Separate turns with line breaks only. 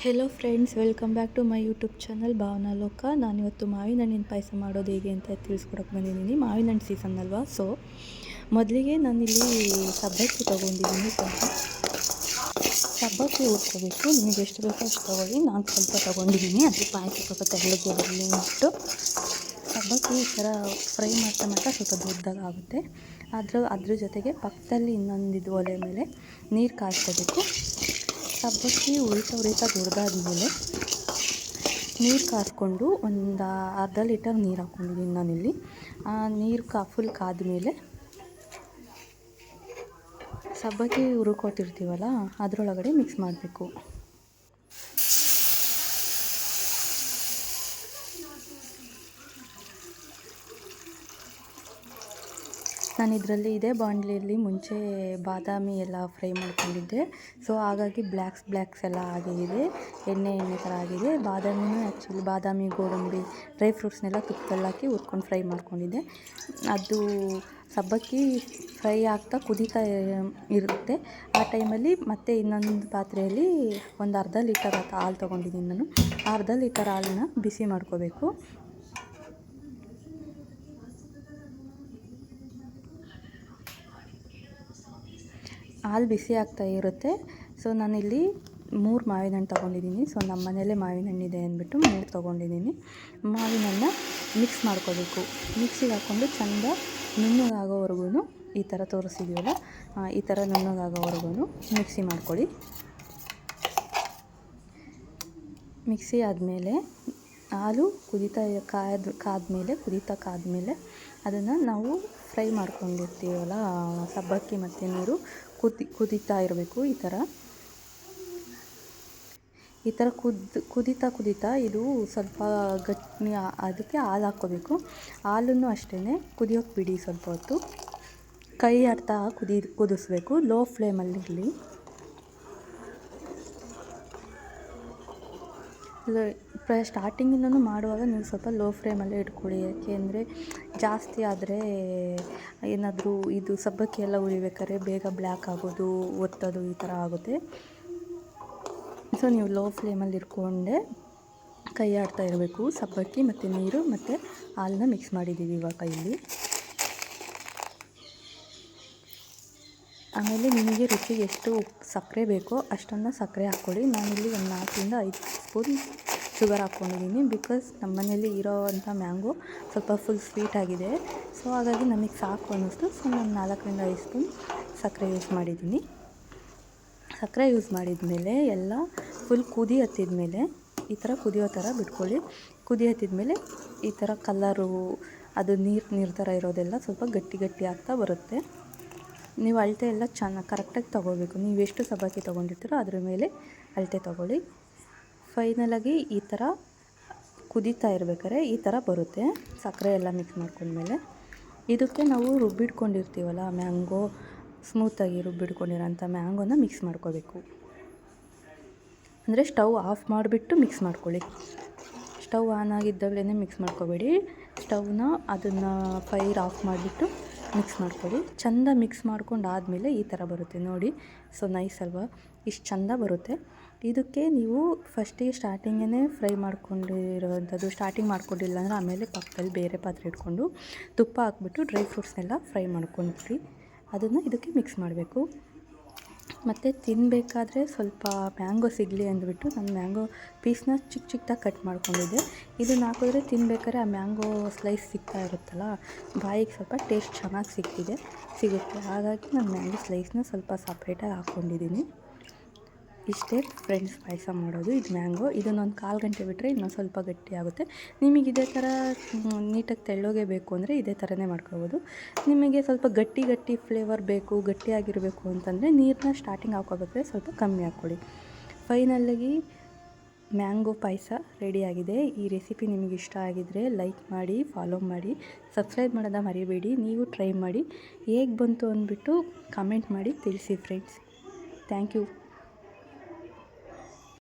Hello friends, welcome back to my YouTube channel Bhavana Loka. ನಾನಿವತ್ತು ಮಾವಿನ ಹಣ್ಣಿನ ಪಾಯಸ ಮಾಡೋದು ಹೇಗೆ ಅಂತ ತಿಳಿಸ್ಕೊಡಕ್ಕೆ ಬಂದಿದ್ದೀನಿ. ಮಾವಿನ ಹಣ್ಣು ಸೀಸನ್ ಅಲ್ವಾ, ಸೊ ಮೊದಲಿಗೆ ನಾನಿಲ್ಲಿ ಸಬ್ಬಕ್ಕಿ ತೊಗೊಂಡಿದ್ದೀನಿ. ಸಬ್ಬಕ್ಕಿ ಹುರ್ಕೋಬೇಕು. ನಿಮಗೆ ಎಷ್ಟು ಬೇಕೋ ಅಷ್ಟು ತೊಗೊಳ್ಳಿ. ನಾನು ಸ್ವಲ್ಪ ತೊಗೊಂಡಿದ್ದೀನಿ, ಅದ್ರ ಪಾಯಸ ಸ್ವಲ್ಪ ತೆಳ್ಳಗೆ ಬರಲಿ ಅಂದ್ಬಿಟ್ಟು. ಸಬ್ಬಕ್ಕಿ ಈ ಥರ ಫ್ರೈ ಮಾಡ್ತಾ ಸ್ವಲ್ಪ ದೊಡ್ಡದಾಗ ಆಗುತ್ತೆ. ಅದ್ರ ಜೊತೆಗೆ ಪಕ್ಕದಲ್ಲಿ ಇನ್ನೊಂದಿದು ಒಲೆ ಮೇಲೆ ನೀರು ಕಾಯಿಸ್ಕೋಬೇಕು. ಸಬ್ಬಕ್ಕಿ ಉರಿತಾ ದೊಡ್ಡದಾದ್ಮೇಲೆ ನೀರು ಕಾಸ್ಕೊಂಡು ಒಂದು ಅರ್ಧ ಲೀಟರ್ ನೀರು ಹಾಕ್ಕೊಂಡಿದ್ದೀನಿ ನಾನಿಲ್ಲಿ. ಆ ನೀರು ಫುಲ್ ಕಾದ್ಮೇಲೆ ಸಬ್ಬಕ್ಕಿ ಹುರ್ಕೊತಿರ್ತೀವಲ್ಲ ಅದರೊಳಗಡೆ ಮಿಕ್ಸ್ ಮಾಡಬೇಕು. ನಾನು ಇದರಲ್ಲಿ ಇದೇ ಬಾಣಲಿಯಲ್ಲಿ ಮುಂಚೆ ಬಾದಾಮಿ ಎಲ್ಲ ಫ್ರೈ ಮಾಡ್ಕೊಂಡಿದ್ದೆ. ಸೊ ಹಾಗಾಗಿ ಬ್ಲ್ಯಾಕ್ಸ್ ಎಲ್ಲ ಆಗಿದೆ, ಎಣ್ಣೆ ಥರ ಆಗಿದೆ. ಬಾದಾಮಿ ಗೋಡಂಬಿ ಡ್ರೈ ಫ್ರೂಟ್ಸ್ನೆಲ್ಲ ತುಪ್ಪದಲ್ಲಿ ಹಾಕಿ ಹುರ್ಕೊಂಡು ಫ್ರೈ ಮಾಡ್ಕೊಂಡಿದ್ದೆ. ಅದು ಸಬ್ಬಕ್ಕಿ ಫ್ರೈ ಆಗ್ತಾ ಕುದೀತಾ ಇರುತ್ತೆ. ಆ ಟೈಮಲ್ಲಿ ಮತ್ತೆ ಇನ್ನೊಂದು ಪಾತ್ರೆಯಲ್ಲಿ ಒಂದು ಅರ್ಧ ಲೀಟರ್ ಹಾಲು ತೊಗೊಂಡಿದ್ದೀನಿ ನಾನು. ಅರ್ಧ ಲೀಟರ್ ಹಾಲನ್ನ ಬಿಸಿ ಮಾಡ್ಕೋಬೇಕು. ಹಾಲು ಬಿಸಿ ಆಗ್ತಾ ಇರುತ್ತೆ. ಸೊ ನಾನಿಲ್ಲಿ 3 ಮಾವಿನ ಹಣ್ಣು ತೊಗೊಂಡಿದ್ದೀನಿ. ಸೊ ನಮ್ಮ ಮನೇಲೇ ಮಾವಿನ ಹಣ್ಣಿದೆ ಅಂದ್ಬಿಟ್ಟು 3 ತೊಗೊಂಡಿದ್ದೀನಿ. ಮಾವಿನ ಹಣ್ಣನ್ನ ಮಿಕ್ಸ್ ಮಾಡ್ಕೋಬೇಕು. ಮಿಕ್ಸಿಗೆ ಹಾಕ್ಕೊಂಡು ಚೆಂದ ನುಣ್ಣಗಾಗೋವರೆಗೂ, ಈ ಥರ ತೋರಿಸಿದ್ದೀವಲ್ಲ ಈ ಥರ ನುಣ್ಣಗಾಗೋವರೆಗೂ ಮಿಕ್ಸಿ ಮಾಡ್ಕೊಳ್ಳಿ. ಮಿಕ್ಸಿ ಆದಮೇಲೆ ಹಾಲು ಕಾದ್ಮೇಲೆ ಅದನ್ನು ನಾವು ಫ್ರೈ ಮಾಡ್ಕೊಂಡಿರ್ತೀವಲ್ಲ ಸಬ್ಬಕ್ಕಿ ಮತ್ತು ನೀರು ಕುದೀತಾ ಇರಬೇಕು. ಈ ಥರ ಕುದೀತಾ ಇದು ಸ್ವಲ್ಪ ಗಟ್ಟಿ. ಅದಕ್ಕೆ ಹಾಲು ಹಾಕ್ಕೋಬೇಕು. ಹಾಲನ್ನು ಅಷ್ಟೇ ಕುದಿಯೋಕ್ಕೆ ಬಿಡಿ. ಸ್ವಲ್ಪ ಹೊತ್ತು ಕೈ ಆಡ್ತಾ ಕುದಿಸ್ಬೇಕು. ಲೋ ಫ್ಲೇಮಲ್ಲಿರಲಿ. ಸ್ಟಾರ್ಟಿಂಗಿಂದನೂ ಮಾಡುವಾಗ ನೀವು ಸ್ವಲ್ಪ ಲೋ ಫ್ಲೇಮಲ್ಲೇ ಇಟ್ಕೊಳ್ಳಿ. ಯಾಕೆಂದರೆ ಜಾಸ್ತಿ ಆದರೆ ಏನಾದರೂ ಇದು ಸಬ್ಬಕ್ಕಿ ಎಲ್ಲ ಉರಿಬೇಕಾದ್ರೆ ಬೇಗ ಬ್ಲ್ಯಾಕ್ ಆಗೋದು, ಒತ್ತೋದು ಈ ಥರ ಆಗುತ್ತೆ. ಸೊ ನೀವು ಲೋ ಫ್ಲೇಮಲ್ಲಿ ಇಟ್ಕೊಂಡೆ ಕೈ ಆಡ್ತಾ ಇರಬೇಕು. ಸಬ್ಬಕ್ಕಿ ಮತ್ತು ನೀರು ಮತ್ತು ಹಾಲನ್ನ ಮಿಕ್ಸ್ ಮಾಡಿದ್ದೀವಿ ಇವಾಗ ಇಲ್ಲಿ. ಆಮೇಲೆ ನಿಮಗೆ ರುಚಿಗೆ ಎಷ್ಟು ಸಕ್ಕರೆ ಬೇಕೋ ಅಷ್ಟನ್ನು ಸಕ್ಕರೆ ಹಾಕ್ಕೊಳ್ಳಿ. ನಾನಿಲ್ಲಿ ಒಂದು 4 ಇಂದ 5 ಸ್ಪೂನ್ ಶುಗರ್ ಹಾಕ್ಕೊಂಡಿದ್ದೀನಿ. ಬಿಕಾಸ್ ನಮ್ಮ ಮನೇಲಿ ಇರೋವಂಥ ಮ್ಯಾಂಗೋ ಸ್ವಲ್ಪ ಫುಲ್ ಸ್ವೀಟ್ ಆಗಿದೆ. ಸೊ ಹಾಗಾಗಿ ನಮಗೆ ಸಾಕು ಅನ್ನಿಸ್ತು. ಸೊ ನಾನು 4 ಇಂದ 5 ಸ್ಪೂನ್ ಸಕ್ಕರೆ ಯೂಸ್ ಮಾಡಿದ್ದೀನಿ. ಸಕ್ಕರೆ ಯೂಸ್ ಮಾಡಿದ್ಮೇಲೆ ಎಲ್ಲ ಫುಲ್ ಕುದಿ ಹತ್ತಿದ್ಮೇಲೆ ಈ ಥರ ಕುದಿಯೋ ಥರ ಬಿಟ್ಕೊಳ್ಳಿ. ಕುದಿ ಹತ್ತಿದ್ಮೇಲೆ ಈ ಥರ ಕಲರು ಅದು ನೀರು ಥರ ಇರೋದೆಲ್ಲ ಸ್ವಲ್ಪ ಗಟ್ಟಿ ಆಗ್ತಾ ಬರುತ್ತೆ. ನೀವು ಅಳತೆ ಎಲ್ಲ ಕರೆಕ್ಟಾಗಿ ತೊಗೋಬೇಕು. ನೀವು ಎಷ್ಟು ಸಬ್ಬಕ್ಕಿ ತೊಗೊಂಡಿರ್ತೀರೋ ಅದ್ರ ಮೇಲೆ ಅಳತೆ ತೊಗೊಳ್ಳಿ. ಫೈನಲಾಗಿ ಈ ಥರ ಕುದೀತಾ ಇರ್ಬೇಕಾದ್ರೆ ಈ ಥರ ಬರುತ್ತೆ. ಸಕ್ಕರೆ ಎಲ್ಲ ಮಿಕ್ಸ್ ಮಾಡ್ಕೊಂಡ್ಮೇಲೆ ಇದಕ್ಕೆ ನಾವು ರುಬ್ಬಿಟ್ಕೊಂಡಿರ್ತೀವಲ್ಲ ಮ್ಯಾಂಗೋ, ಸ್ಮೂತಾಗಿ ರುಬ್ಬಿಟ್ಕೊಂಡಿರೋಂಥ ಮ್ಯಾಂಗೋನ ಮಿಕ್ಸ್ ಮಾಡ್ಕೋಬೇಕು. ಅಂದರೆ ಸ್ಟವ್ ಆಫ್ ಮಾಡಿಬಿಟ್ಟು ಮಿಕ್ಸ್ ಮಾಡ್ಕೊಳ್ಳಿ. ಸ್ಟವ್ ಆನ್ ಆಗಿದ್ದಾಗಲೇ ಮಿಕ್ಸ್ ಮಾಡ್ಕೋಬೇಡಿ. ಅದನ್ನು ಫೈರ್ ಆಫ್ ಮಾಡಿಬಿಟ್ಟು ಮಿಕ್ಸ್ ಮಾಡ್ಕೊಳ್ಳಿ. ಚೆಂದ ಮಿಕ್ಸ್ ಮಾಡ್ಕೊಂಡು ಆದಮೇಲೆ ಈ ಥರ ಬರುತ್ತೆ ನೋಡಿ. ಸೊ ನೈಸ್ ಅಲ್ವಾ? ಇಷ್ಟು ಚೆಂದ ಬರುತ್ತೆ. ಇದಕ್ಕೆ ನೀವು ಫಸ್ಟಿಗೆ ಸ್ಟಾರ್ಟಿಂಗೇ ಫ್ರೈ ಮಾಡ್ಕೊಂಡಿರೋವಂಥದ್ದು, ಸ್ಟಾರ್ಟಿಂಗ್ ಮಾಡ್ಕೊಂಡಿಲ್ಲ ಅಂದರೆ ಆಮೇಲೆ ಪಕ್ಕದಲ್ಲಿ ಬೇರೆ ಪಾತ್ರೆ ಇಟ್ಕೊಂಡು ತುಪ್ಪ ಹಾಕ್ಬಿಟ್ಟು ಡ್ರೈ ಫ್ರೂಟ್ಸ್ನೆಲ್ಲ ಫ್ರೈ ಮಾಡ್ಕೊಂಡ್ಬಿಟ್ಟು ಅದನ್ನು ಇದಕ್ಕೆ ಮಿಕ್ಸ್ ಮಾಡಬೇಕು. ಮತ್ತು ತಿನ್ನಬೇಕಾದ್ರೆ ಸ್ವಲ್ಪ ಮ್ಯಾಂಗೋ ಸಿಗಲಿ ಅಂದ್ಬಿಟ್ಟು ನಾನು ಮ್ಯಾಂಗೋ ಪೀಸ್ನ ಚಿಕ್ಕದಾಗಿ ಕಟ್ ಮಾಡ್ಕೊಂಡಿದ್ದೆ. ಇದನ್ನು ಹಾಕಿದ್ರೆ ತಿನ್ನಬೇಕಾದ್ರೆ ಆ ಮ್ಯಾಂಗೋ ಸ್ಲೈಸ್ ಸಿಗ್ತಾ ಇರುತ್ತಲ್ಲ, ಬಾಯಿಗೆ ಸ್ವಲ್ಪ ಟೇಸ್ಟ್ ಚೆನ್ನಾಗಿ ಸಿಗುತ್ತೆ. ಹಾಗಾಗಿ ನಾನು ಮ್ಯಾಂಗೋ ಸ್ಲೈಸ್ನ ಸ್ವಲ್ಪ ಸಪ್ರೇಟಾಗಿ ಹಾಕ್ಕೊಂಡಿದ್ದೀನಿ. ಇಷ್ಟೇ ಫ್ರೆಂಡ್ಸ್ ಪಾಯಸ ಮಾಡೋದು. ಇದು ಮ್ಯಾಂಗೋ. ಇದನ್ನೊಂದು 1/4 ಗಂಟೆ ಬಿಟ್ಟರೆ ಇನ್ನೊಂದು ಸ್ವಲ್ಪ ಗಟ್ಟಿ ಆಗುತ್ತೆ. ನಿಮಗೆ ಇದೇ ಥರ ನೀಟಾಗಿ ತೆಳ್ಳಗೆ ಬೇಕು ಅಂದರೆ ಇದೇ ಥರನೇ ಮಾಡ್ಕೋಬೋದು. ನಿಮಗೆ ಸ್ವಲ್ಪ ಗಟ್ಟಿ ಫ್ಲೇವರ್ ಬೇಕು, ಗಟ್ಟಿಯಾಗಿರಬೇಕು ಅಂತಂದರೆ ನೀರನ್ನ ಸ್ಟಾರ್ಟಿಂಗ್ ಹಾಕ್ಕೋಬೇಕಾದ್ರೆ ಸ್ವಲ್ಪ ಕಮ್ಮಿ ಹಾಕ್ಕೊಳ್ಳಿ. ಫೈನಲಾಗಿ ಮ್ಯಾಂಗೋ ಪಾಯಸ ರೆಡಿಯಾಗಿದೆ. ಈ ರೆಸಿಪಿ ನಿಮಗೆ ಇಷ್ಟ ಆಗಿದ್ದರೆ ಲೈಕ್ ಮಾಡಿ, ಫಾಲೋ ಮಾಡಿ, ಸಬ್ಸ್ಕ್ರೈಬ್ ಮಾಡೋದ ಮರಿಬೇಡಿ. ನೀವು ಟ್ರೈ ಮಾಡಿ ಹೇಗೆ ಬಂತು ಅಂದ್ಬಿಟ್ಟು ಕಮೆಂಟ್ ಮಾಡಿ ತಿಳಿಸಿ ಫ್ರೆಂಡ್ಸ್. Thank you.